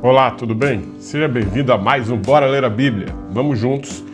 Olá, tudo bem? Seja bem-vindo a mais um Bora Ler a Bíblia. Vamos juntos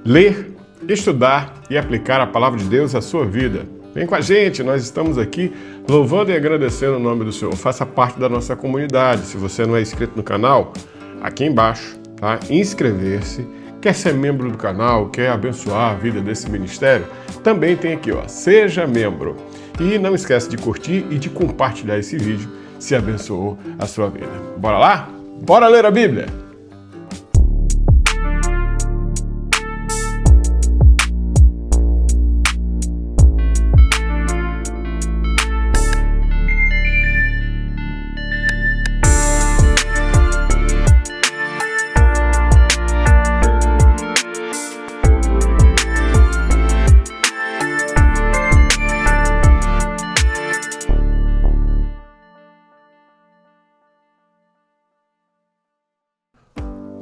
ler, estudar e aplicar a palavra de Deus à sua vida. Vem com a gente, nós estamos aqui louvando e agradecendo o nome do Senhor. Faça parte da nossa comunidade. Se você não é inscrito no canal, aqui embaixo, tá? Inscrever-se. Quer ser membro do canal, quer abençoar a vida desse ministério? Também tem aqui, ó, seja membro. E não esquece de curtir e de compartilhar esse vídeo se abençoou a sua vida. Bora lá? Bora ler a Bíblia!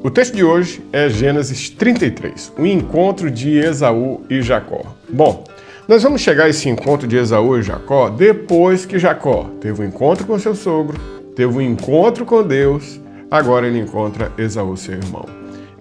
O texto de hoje é Gênesis 33, o encontro de Esaú e Jacó. Bom, nós vamos chegar a esse encontro de Esaú e Jacó depois que Jacó teve um encontro com seu sogro, teve um encontro com Deus, agora ele encontra Esaú, seu irmão.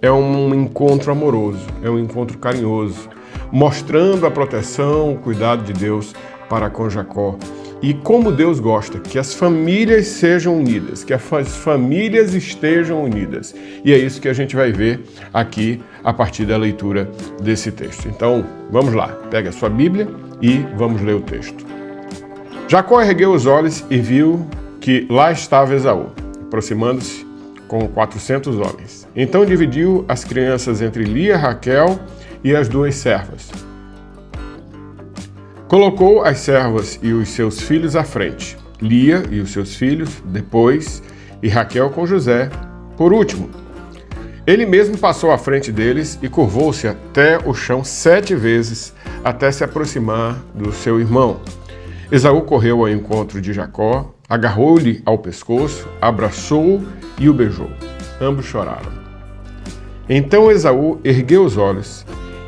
É um encontro amoroso, é um encontro carinhoso, mostrando a proteção, o cuidado de Deus para com Jacó. E como Deus gosta que as famílias sejam unidas, que as famílias estejam unidas. E é isso que a gente vai ver aqui a partir da leitura desse texto. Então, vamos lá. Pega a sua Bíblia e vamos ler o texto. Jacó ergueu os olhos e viu que lá estava Esaú, aproximando-se com 400 homens. Então dividiu as crianças entre Lia, Raquel e as duas servas. Colocou as servas e os seus filhos à frente, Lia e os seus filhos depois, e Raquel com José por último. Ele mesmo passou à frente deles e curvou-se até o chão 7 vezes, até se aproximar do seu irmão. Esaú correu ao encontro de Jacó, agarrou-lhe ao pescoço, abraçou-o e o beijou. Ambos choraram. Então Esaú ergueu os olhos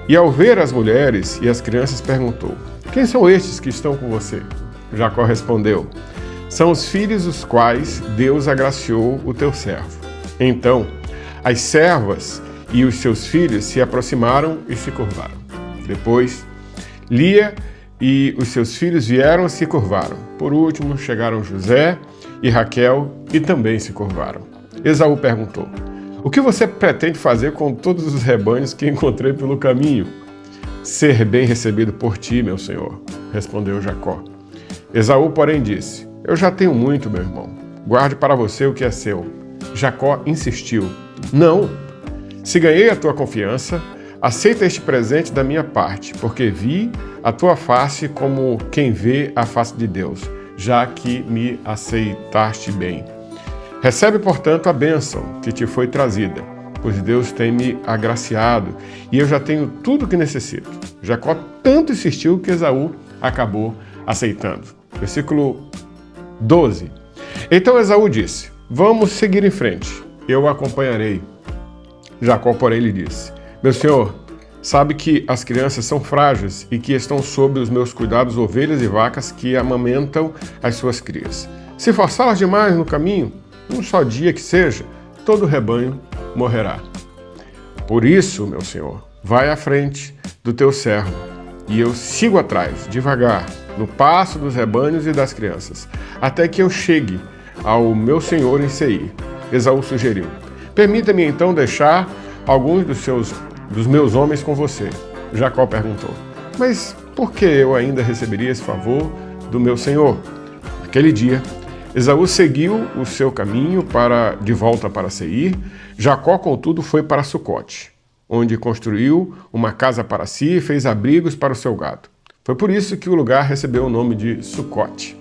e, ao ver as mulheres e as crianças, perguntou: "Quem são estes que estão com você?" Jacó respondeu: "São os filhos os quais Deus agraciou o teu servo." Então as servas e os seus filhos se aproximaram e se curvaram. Depois Lia e os seus filhos vieram e se curvaram. Por último chegaram José e Raquel e também se curvaram. Esaú perguntou: "O que você pretende fazer com todos os rebanhos que encontrei pelo caminho?" "Ser bem recebido por ti, meu senhor", respondeu Jacó. Esaú, porém, disse: "Eu já tenho muito, meu irmão. Guarde para você o que é seu." Jacó insistiu: "Não. Se ganhei a tua confiança, aceita este presente da minha parte, porque vi a tua face como quem vê a face de Deus, já que me aceitaste bem. Recebe, portanto, a bênção que te foi trazida, pois Deus tem me agraciado e eu já tenho tudo o que necessito." Jacó tanto insistiu que Esaú acabou aceitando. Versículo 12. Então Esaú disse: "Vamos seguir em frente, eu o acompanharei." Jacó, porém, lhe disse: "Meu senhor, sabe que as crianças são frágeis e que estão sob os meus cuidados ovelhas e vacas que amamentam as suas crias. Se forçá-las demais no caminho, um só dia que seja, todo o rebanho morrerá. Por isso, meu senhor, vai à frente do teu servo, e eu sigo atrás, devagar, no passo dos rebanhos e das crianças, até que eu chegue ao meu senhor em Seir." Esaú sugeriu: "Permita-me então deixar alguns dos meus homens com você." Jacó perguntou: "Mas por que eu ainda receberia esse favor do meu senhor?" Naquele dia, Esaú seguiu o seu caminho de volta para Seir. Jacó, contudo, foi para Sucote, onde construiu uma casa para si e fez abrigos para o seu gado. Foi por isso que o lugar recebeu o nome de Sucote.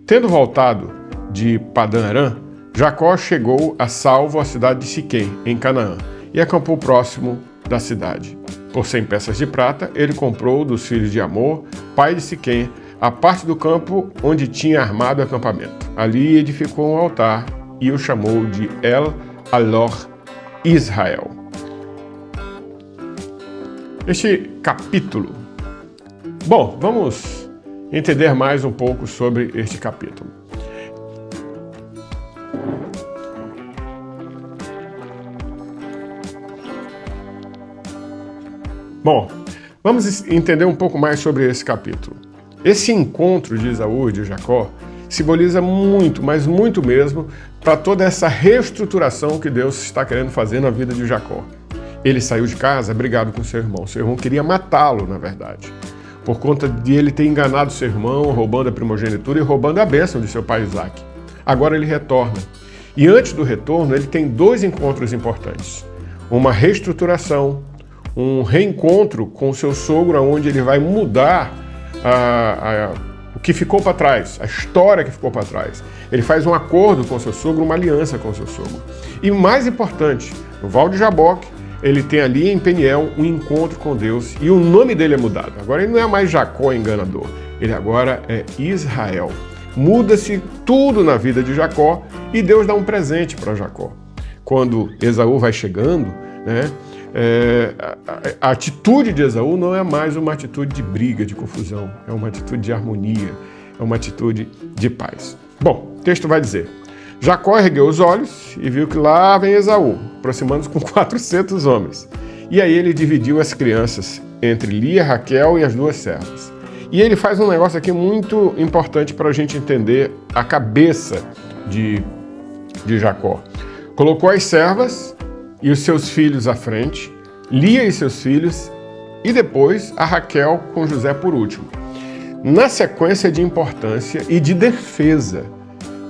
Tendo voltado de Padã-Arã, Jacó chegou a salvo à cidade de Siquém, em Canaã, e acampou próximo da cidade. Por 100 peças de prata, ele comprou dos filhos de Amor, pai de Siquém, a parte do campo onde tinha armado o acampamento. Ali edificou um altar e o chamou de El-Alor Israel. Este capítulo. Bom, vamos entender mais um pouco sobre este capítulo. Bom, vamos entender um pouco mais sobre esse capítulo. Esse encontro de Esaú e de Jacó simboliza muito, mas muito mesmo, para toda essa reestruturação que Deus está querendo fazer na vida de Jacó. Ele saiu de casa brigado com seu irmão. Seu irmão queria matá-lo, na verdade, por conta de ele ter enganado seu irmão, roubando a primogenitura e roubando a bênção de seu pai Isaac. Agora ele retorna. E antes do retorno, ele tem dois encontros importantes. Uma reestruturação, um reencontro com seu sogro, onde ele vai mudar o que ficou para trás, a história que ficou para trás. Ele faz um acordo com seu sogro, uma aliança com seu sogro. E mais importante, no Val de Jaboque, ele tem ali em Peniel um encontro com Deus e o nome dele é mudado. Agora ele não é mais Jacó enganador, ele agora é Israel. Muda-se tudo na vida de Jacó e Deus dá um presente para Jacó. Quando Esaú vai chegando, né, a atitude de Esaú não é mais uma atitude de briga, de confusão, é uma atitude de harmonia, é uma atitude de paz. Bom, o texto vai dizer: Jacó ergueu os olhos e viu que lá vem Esaú, aproximando-se com 400 homens. E aí ele dividiu as crianças entre Lia, Raquel e as duas servas. E ele faz um negócio aqui muito importante para a gente entender a cabeça de Jacó. Colocou as servas e os seus filhos à frente, Lia e seus filhos, e depois a Raquel com José por último. Na sequência de importância e de defesa.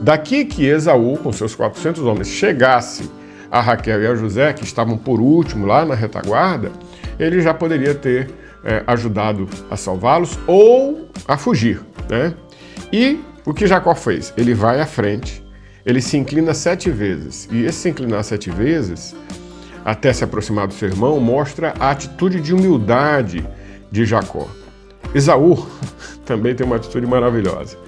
Daqui que Esaú, com seus 400 homens, chegasse a Raquel e a José, que estavam por último lá na retaguarda, ele já poderia ter ajudado a salvá-los ou a fugir, né? E o que Jacó fez? Ele vai à frente, ele se inclina 7 vezes. E esse se inclinar 7 vezes, até se aproximar do seu irmão, mostra a atitude de humildade de Jacó. Esaú também tem uma atitude maravilhosa.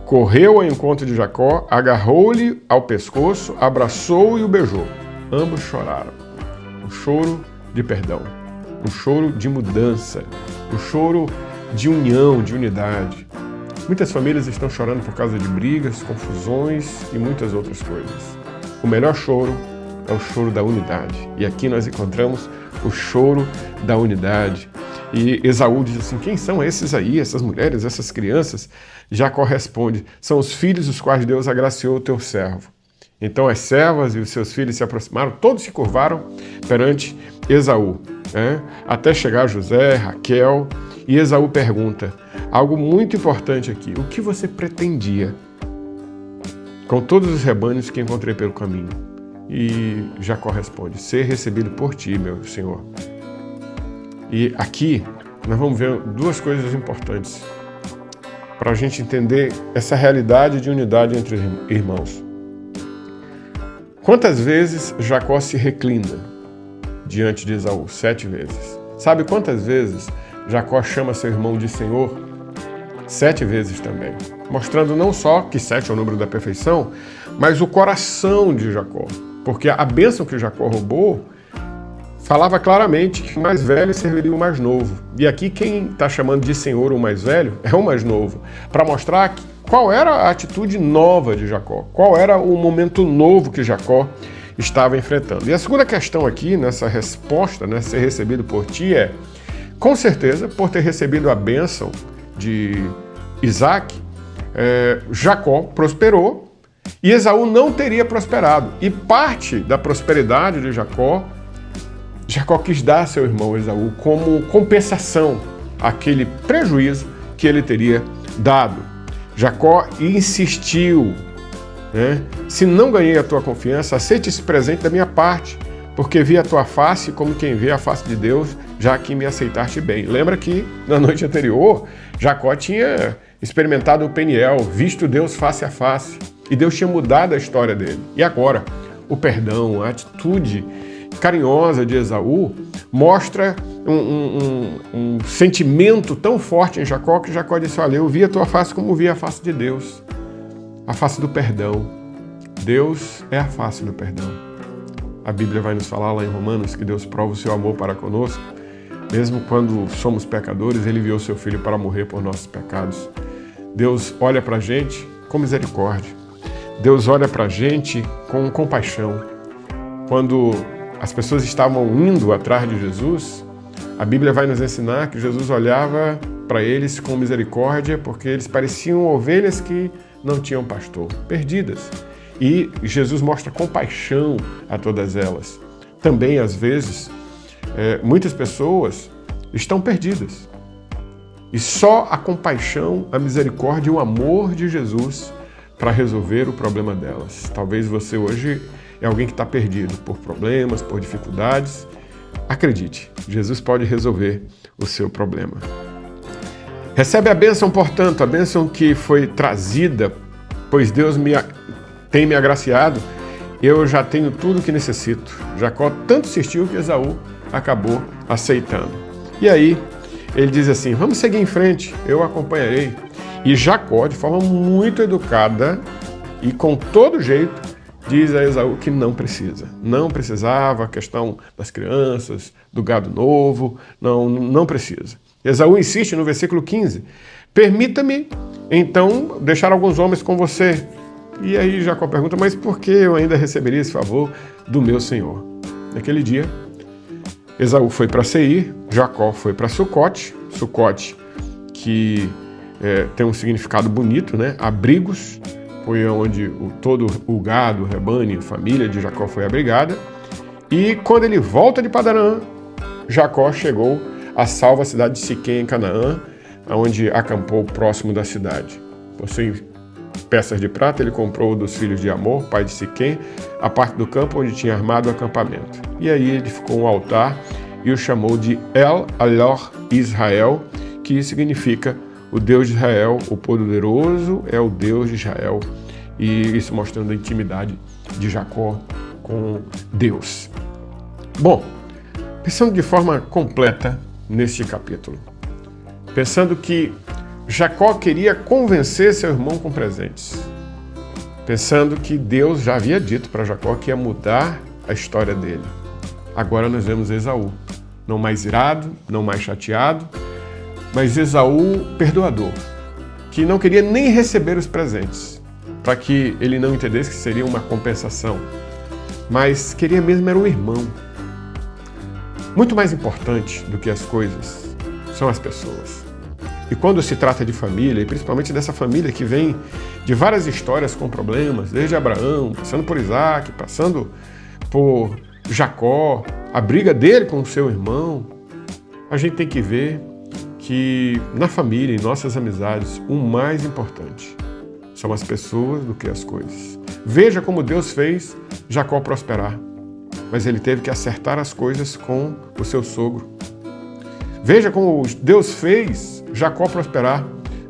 Correu ao encontro de Jacó, agarrou-lhe ao pescoço, abraçou-o e o beijou. Ambos choraram. Um choro de perdão, um choro de mudança, um choro de união, de unidade. Muitas famílias estão chorando por causa de brigas, confusões e muitas outras coisas. O melhor choro é o choro da unidade. E aqui nós encontramos o choro da unidade. E Esaú diz assim: quem são esses aí, essas mulheres, essas crianças? Jacó responde: são os filhos os quais Deus agraciou o teu servo. Então as servas e os seus filhos se aproximaram, todos se curvaram perante Esaú, né? Até chegar José, Raquel, e Esaú pergunta algo muito importante aqui: o que você pretendia com todos os rebanhos que encontrei pelo caminho? E Jacó responde: ser recebido por ti, meu senhor. E aqui nós vamos ver duas coisas importantes para a gente entender essa realidade de unidade entre irmãos. Quantas vezes Jacó se reclina diante de Esaú? 7 vezes. Sabe quantas vezes Jacó chama seu irmão de Senhor? 7 vezes também. Mostrando não só que 7 é o número da perfeição, mas o coração de Jacó. Porque a bênção que Jacó roubou falava claramente que o mais velho serviria o mais novo. E aqui quem está chamando de Senhor o mais velho é o mais novo, para mostrar qual era a atitude nova de Jacó, qual era o momento novo que Jacó estava enfrentando. E a segunda questão aqui, nessa resposta, né, ser recebido por ti, é, com certeza, por ter recebido a bênção de Isaac, Jacó prosperou e Esaú não teria prosperado. E parte da prosperidade de Jacó quis dar a seu irmão Esaú como compensação àquele prejuízo que ele teria dado. Jacó insistiu, né? Se não ganhei a tua confiança, aceite esse presente da minha parte, porque vi a tua face como quem vê a face de Deus, já que me aceitaste bem. Lembra que na noite anterior, Jacó tinha experimentado o Peniel, visto Deus face a face, e Deus tinha mudado a história dele. E agora, o perdão, a atitude carinhosa de Esaú mostra um sentimento tão forte em Jacó que Jacó disse: olha, eu vi a tua face como vi a face de Deus, a face do perdão. Deus é a face do perdão. A Bíblia vai nos falar lá em Romanos que Deus prova o seu amor para conosco, mesmo quando somos pecadores, Ele enviou seu Filho para morrer por nossos pecados. Deus olha para a gente com misericórdia. Deus olha para a gente com compaixão. Quando as pessoas estavam indo atrás de Jesus, A Bíblia vai nos ensinar que Jesus olhava para eles com misericórdia, porque eles pareciam ovelhas que não tinham pastor, perdidas. E Jesus mostra compaixão a todas elas. Também, às vezes, muitas pessoas estão perdidas. E só a compaixão, a misericórdia e o amor de Jesus para resolver o problema delas. Talvez você hoje é alguém que está perdido por problemas, por dificuldades. Acredite, Jesus pode resolver o seu problema. Recebe a bênção, portanto, a bênção que foi trazida, pois Deus tem me agraciado, eu já tenho tudo o que necessito. Jacó tanto insistiu que Esaú acabou aceitando. E aí, ele diz assim, vamos seguir em frente, eu acompanharei. E Jacó, de forma muito educada e com todo jeito, diz a Esaú que não precisa. Não precisava, a questão das crianças, do gado novo, não precisa. Esaú insiste no versículo 15, permita-me, então, deixar alguns homens com você. E aí Jacó pergunta, mas por que eu ainda receberia esse favor do meu senhor? Naquele dia, Esaú foi para Seir, Jacó foi para Sucote, que tem um significado bonito, né? Abrigos, foi onde todo o gado, o rebanho, a família de Jacó foi abrigada. E quando ele volta de Padarã, Jacó chegou à salva cidade de Siquém, em Canaã, onde acampou próximo da cidade. Possuindo peças de prata, ele comprou dos filhos de Amor, pai de Siquém, a parte do campo onde tinha armado o acampamento. E aí ele edificou um altar e o chamou de El Alor Israel, que significa o Deus de Israel, o poderoso é o Deus de Israel. E isso mostrando a intimidade de Jacó com Deus. Bom, pensando de forma completa neste capítulo, pensando que Jacó queria convencer seu irmão com presentes, pensando que Deus já havia dito para Jacó que ia mudar a história dele. Agora nós vemos Esaú, não mais irado, não mais chateado, mas Esaú perdoador, que não queria nem receber os presentes, para que ele não entendesse que seria uma compensação, mas queria mesmo era um irmão. Muito mais importante do que as coisas são as pessoas. E quando se trata de família, e principalmente dessa família que vem de várias histórias com problemas, desde Abraão, passando por Isaac, passando por Jacó, a briga dele com o seu irmão, a gente tem que ver que na família, em nossas amizades, o mais importante são as pessoas do que as coisas. Veja como Deus fez Jacó prosperar, mas ele teve que acertar as coisas com o seu sogro. Veja como Deus fez Jacó prosperar,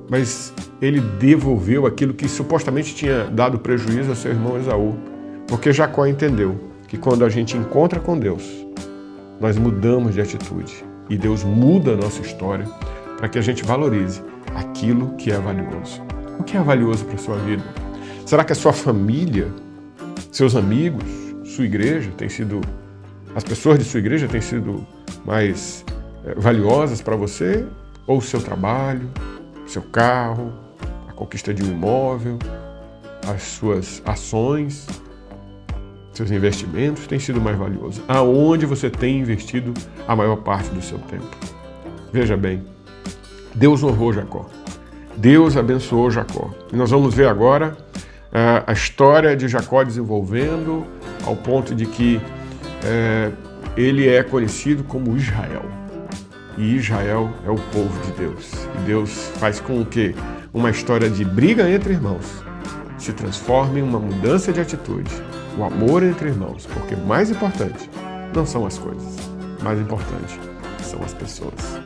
mas ele devolveu aquilo que supostamente tinha dado prejuízo ao seu irmão Esaú, porque Jacó entendeu que quando a gente encontra com Deus, nós mudamos de atitude e Deus muda a nossa história para que a gente valorize aquilo que é valioso. O que é valioso para a sua vida? Será que a sua família, seus amigos, sua igreja as pessoas de sua igreja têm sido mais valiosas para você? Ou o seu trabalho, seu carro, a conquista de um imóvel, as suas ações, seus investimentos têm sido mais valiosos? Aonde você tem investido a maior parte do seu tempo? Veja bem, Deus honrou Jacó. Deus abençoou Jacó. E nós vamos ver agora a história de Jacó desenvolvendo ao ponto de que ele é conhecido como Israel. E Israel é o povo de Deus. E Deus faz com que uma história de briga entre irmãos se transforme em uma mudança de atitude. O amor entre irmãos. Porque mais importante não são as coisas. Mais importante são as pessoas.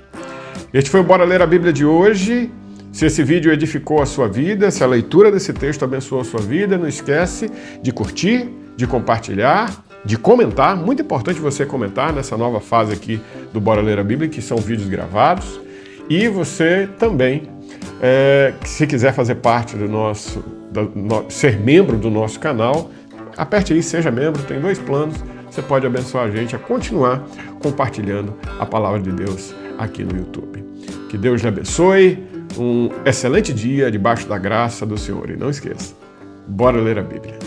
Este foi o Bora Ler a Bíblia de hoje. Se esse vídeo edificou a sua vida, se a leitura desse texto abençoou a sua vida, não esquece de curtir, de compartilhar, de comentar. Muito importante você comentar nessa nova fase aqui do Bora Ler a Bíblia, que são vídeos gravados. E você também, se quiser fazer parte ser membro do nosso canal, aperte aí, seja membro, tem 2 planos. Você pode abençoar a gente a continuar compartilhando a palavra de Deus aqui no YouTube. Que Deus lhe abençoe, um excelente dia debaixo da graça do Senhor. E não esqueça, bora ler a Bíblia.